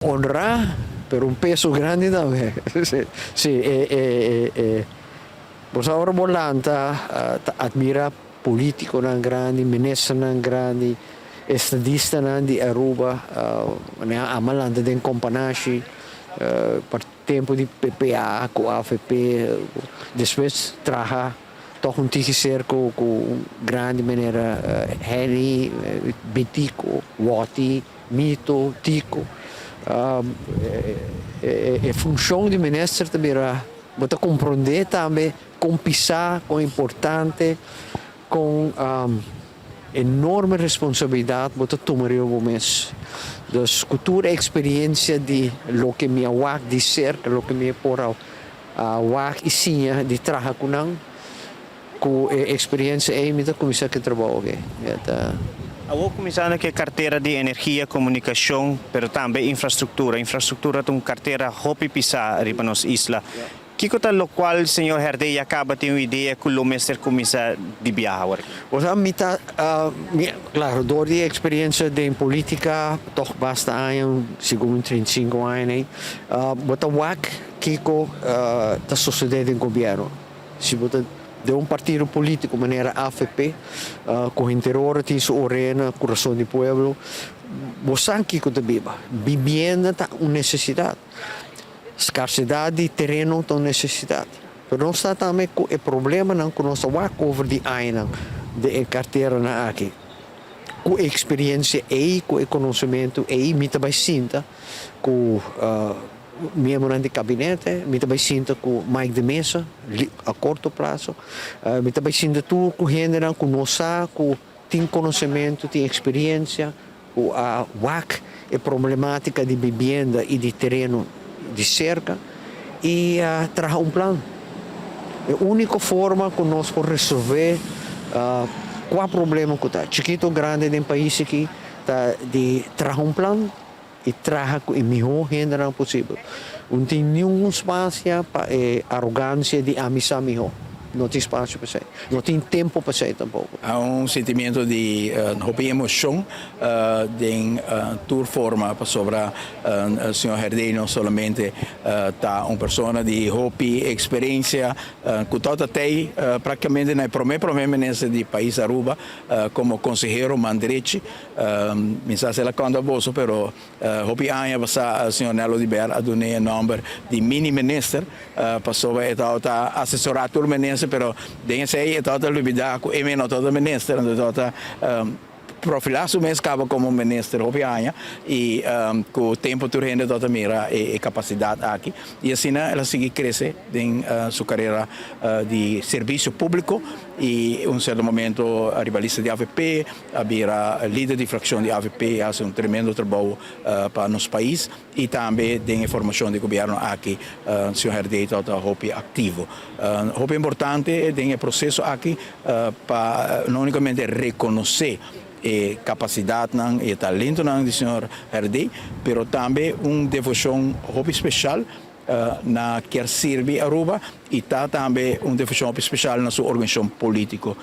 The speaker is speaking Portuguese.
honra per un peso grande também. Sì, você ora volanta admira politico nan grande, ministro nan grande, estadista nan di Aruba, ne amalanda den companashi, per tempo di PPA, com AFP, depois traha toch een tige cirkel com grande maneira Henry, Bitico, Wati, Mito, Tico. A função de ministro também era você compreender também com pisar, com importante, com enorme responsabilidade você tomar o mês. Dus cultura, experiência de lo que me awak de cerca, lo que me por awak e sinha de trabalhar com experiência é me começar a trabalhar. Vou começar na carteira de energia, comunicação, mas também infraestrutura. Infraestrutura tem uma carteira hopi pisar para nossa isla. Que coisa lo qual o senhor Herdey acaba de ter uma ideia que o mestre começa de viajar? Você claro, door die experiência de política, toch basta anos, segundo 35 anos, você wak kiko da sociedade em governo. Se você de um partido político, maneira AFP, com interior, tem sua orena, coração do povo, você aqui que viva. Vivienda é uma necessidade. Escassidade de terreno é uma necessidade. Mas não está também com o problema não que nós vamos over de aina de carteira na aqui. Com a experiência e com o conhecimento e me também sinta com membro de gabinete, me também sinto com Mike de Mesa, a curto prazo, me também sinto tu com gente que conosco, com tem conhecimento, tem experiência, com a WAC, a problemática de vivenda e de terreno de cerca, e traz plano. A única forma que nós podemos resolver qual problema que está. Chiquito, grande de país aqui, de trazer plano, e traga o melhor gênero possível. Não tem nenhum espaço para arrogância de amizade melhor. Não tem espaço para isso. Não tem tempo para isso tampouco. Há sentimento de emoção de toda forma sobre o senhor Herdey, não somente uma pessoa de hopi, experiência, que toda tem praticamente na primeira ministra do país Aruba, como conselheiro mandrete, mensaje la conta bolso, pero hopi año passa o senhor Nelo de Ber a donar número de mini minister, passou a assessorar todo ministro, pero den sei é toda liberdade com emeno toda ministro, toda profilar su mês acaba como ministro hopianha e com o tempo tu rende toda mira e capacidade aqui e assim ela segue crescer em sua carreira de serviço público e um certo momento a rivalista de AVP, a líder de fração de AVP, faz tremendo trabalho para nosso país e também tem informação de governo aqui, o senhor Herdey toda hopi ativo. Hopi importante tem o processo aqui para não unicamente reconhecer capacidade e talento do senhor Herdey, pero também devoção hobby especial na quer servir Aruba e também devoção especial na sua organização política